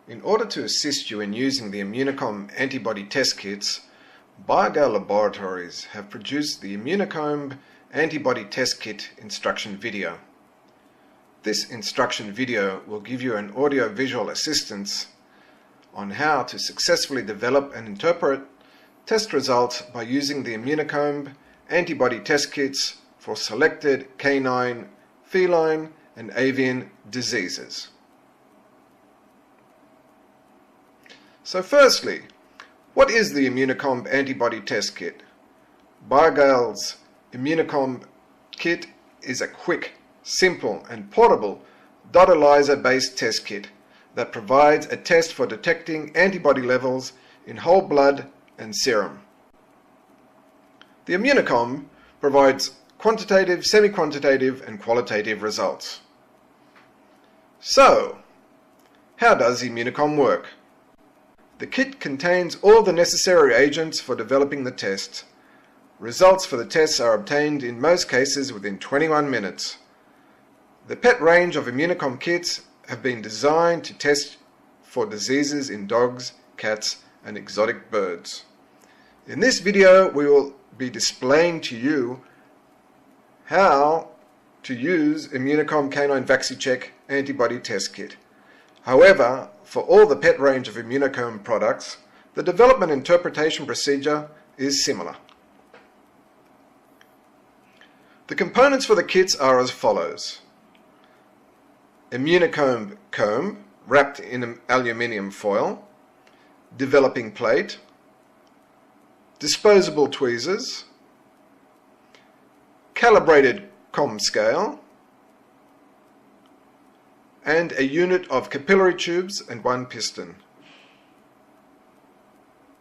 In order to assist you in using the ImmunoComb antibody test kits, Biogal laboratories have produced the ImmunoComb antibody test kit instruction video. This instruction video will give you an audio-visual assistance on how to successfully develop and interpret test results by using the ImmunoComb antibody test kits for selected canine, feline and avian diseases. So firstly, what is the ImmunoComb antibody test kit? Biogal's ImmunoComb kit is a quick, simple and portable dot ELISA based test kit that provides a test for detecting antibody levels in whole blood and serum. The ImmunoComb provides quantitative, semi-quantitative and qualitative results. So, how does the ImmunoComb work? The kit contains all the necessary agents for developing the test. Results for the tests are obtained in most cases within 21 minutes. The pet range of ImmunoComb kits have been designed to test for diseases in dogs, cats and exotic birds. In this video we will be displaying to you how to use ImmunoComb Canine VaxiCheck antibody test kit. However, for all the pet range of ImmunoComb products, the development interpretation procedure is similar. The components for the kits are as follows: ImmunoComb comb wrapped in aluminium foil, developing plate, disposable tweezers, calibrated comb scale, and a unit of capillary tubes and one piston.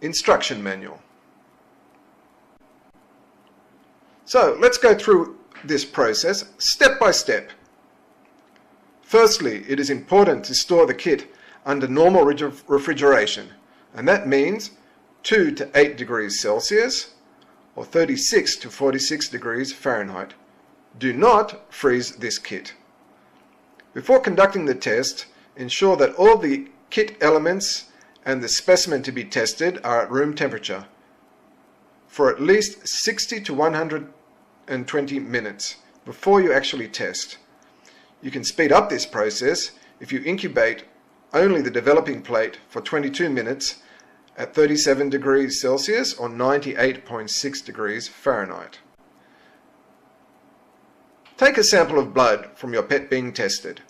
Instruction manual. So let's go through this process step by step. Firstly, it is important to store the kit under normal refrigeration, and that means 2 to 8 degrees Celsius or 36 to 46 degrees Fahrenheit. Do not freeze this kit. Before conducting the test, ensure that all the kit elements and the specimen to be tested are at room temperature for at least 60 to 120 minutes before you actually test. You can speed up this process if you incubate only the developing plate for 22 minutes at 37 degrees Celsius or 98.6 degrees Fahrenheit. Take a sample of blood from your pet being tested.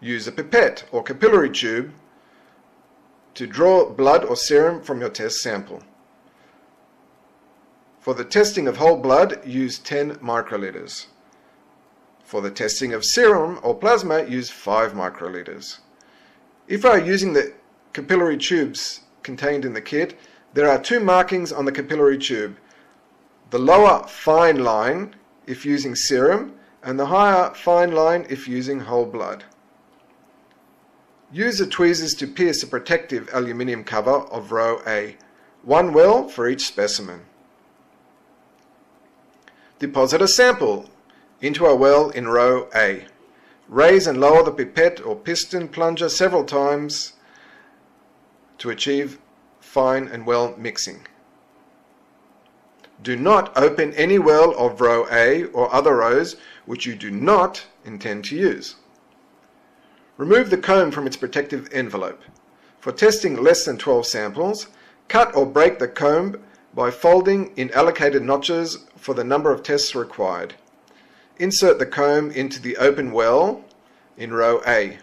Use a pipette or capillary tube to draw blood or serum from your test sample. For the testing of whole blood, use 10 microliters. For the testing of serum or plasma, use 5 microliters. If you are using the capillary tubes contained in the kit, there are 2 markings on the capillary tube: the lower fine line if using serum and the higher fine line if using whole blood. Use the tweezers to pierce the protective aluminium cover of row A, 1 well for each specimen. Deposit a sample into a well in row A. Raise and lower the pipette or piston plunger several times to achieve fine and well mixing. Do not open any well of row A or other rows which you do not intend to use. Remove the comb from its protective envelope. For testing less than 12 samples, cut or break the comb by folding in allocated notches for the number of tests required. Insert the comb into the open well in row A,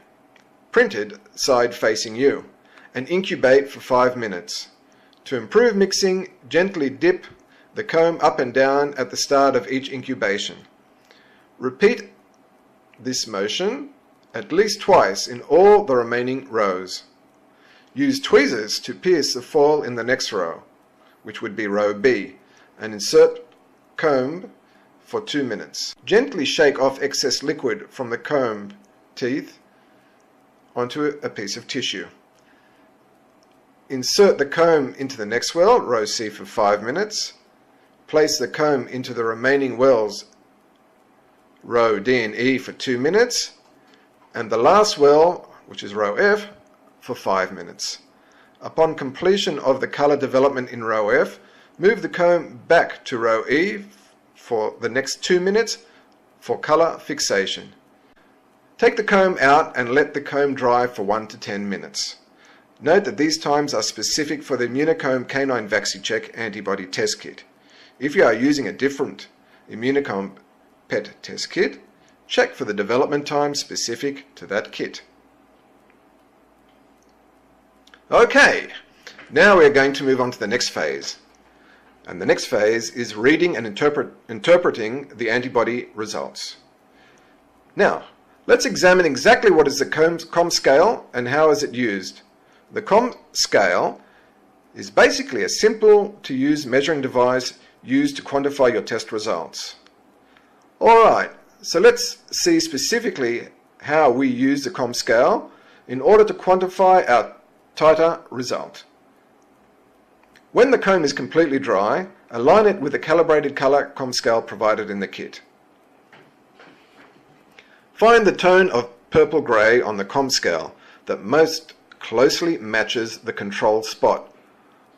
printed side facing you, and incubate for 5 minutes. To improve mixing, gently dip the comb up and down at the start of each incubation. Repeat this motion at least twice in all the remaining rows. Use tweezers to pierce the foil in the next row, which would be row B, and insert comb for 2 minutes. Gently shake off excess liquid from the comb teeth onto a piece of tissue. Insert the comb into the next well, row C, for 5 minutes. Place the comb into the remaining wells, row D and E, for 2 minutes, and the last well, which is row F, for 5 minutes. Upon completion of the color development in row F, move the comb back to row E for the next 2 minutes for color fixation. Take the comb out and let the comb dry for 1 to 10 minutes. Note that these times are specific for the ImmunoComb Canine VaxiCheck antibody test kit. If you are using a different ImmunoComb pet test kit, check for the development time specific to that kit. Okay, now we are going to move on to the next phase. And the next phase is reading and interpreting the antibody results. Now, let's examine exactly what is the COMB scale and how is it used. The COMB scale is basically a simple to use measuring device used to quantify your test results. Alright, so let's see specifically how we use the COMB scale in order to quantify our titer result. When the comb is completely dry, align it with the calibrated color COMB scale provided in the kit. Find the tone of purple-grey on the COMB scale that most closely matches the control spot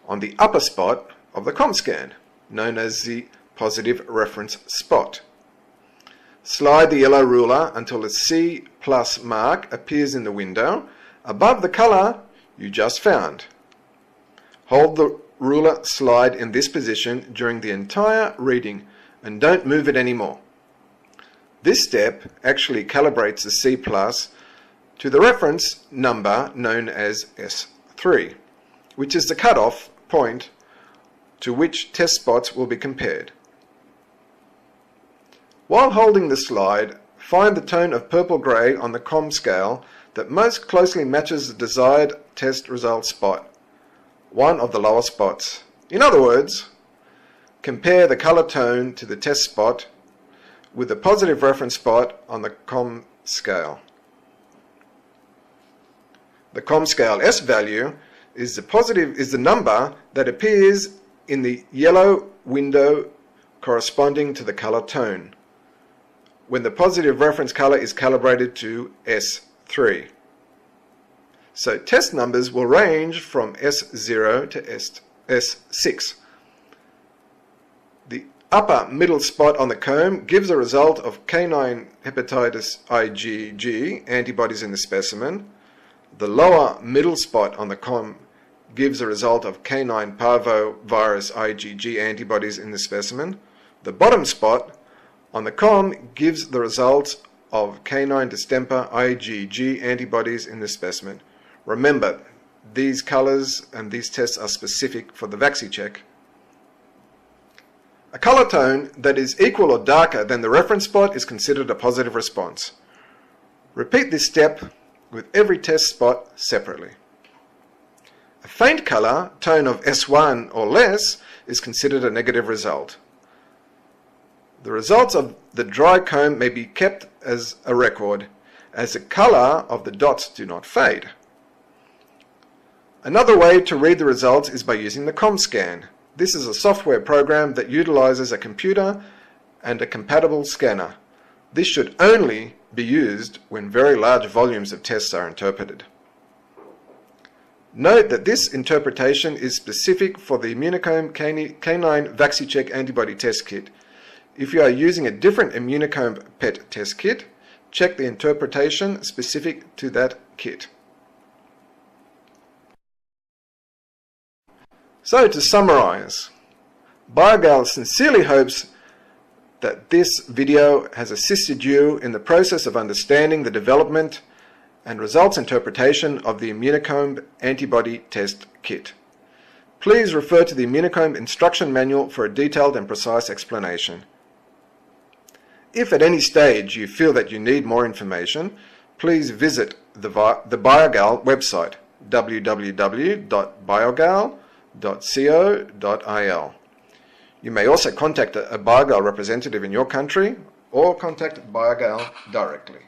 on the upper spot of the COMB scan, known as the positive reference spot. Slide the yellow ruler until the C+ mark appears in the window above the color you just found. Hold the ruler slide in this position during the entire reading and don't move it anymore. This step actually calibrates the C+ to the reference number known as S3, which is the cutoff point to which test spots will be compared. While holding the slide, find the tone of purple-grey on the COMB scale that most closely matches the desired test result spot, one of the lower spots. In other words, compare the color tone to the test spot with the positive reference spot on the COMB scale. The COMB scale S value is the number that appears in the yellow window corresponding to the color tone when the positive reference color is calibrated to S3. So test numbers will range from S0 to S6. The upper middle spot on the comb gives a result of canine hepatitis IgG antibodies in the specimen. The lower middle spot on the comb gives a result of canine parvovirus IgG antibodies in the specimen. The bottom spot on the comb gives the results of canine distemper IgG antibodies in the specimen. Remember, these colors and these tests are specific for the VaxiCheck. A color tone that is equal or darker than the reference spot is considered a positive response. Repeat this step with every test spot separately. A faint color tone of S1 or less is considered a negative result. The results of the dry comb may be kept as a record, as the color of the dots do not fade. Another way to read the results is by using the COMB scan. This is a software program that utilizes a computer and a compatible scanner. This should only be used when very large volumes of tests are interpreted. Note that this interpretation is specific for the ImmunoComb Canine VaxiCheck antibody test kit. If you are using a different ImmunoComb pet test kit, check the interpretation specific to that kit. So to summarize, Biogal sincerely hopes that this video has assisted you in the process of understanding the development and results interpretation of the ImmunoComb antibody test kit. Please refer to the ImmunoComb instruction manual for a detailed and precise explanation. If at any stage you feel that you need more information, please visit the Biogal website, www.biogal.co.il. You may also contact a Biogal representative in your country or contact Biogal directly.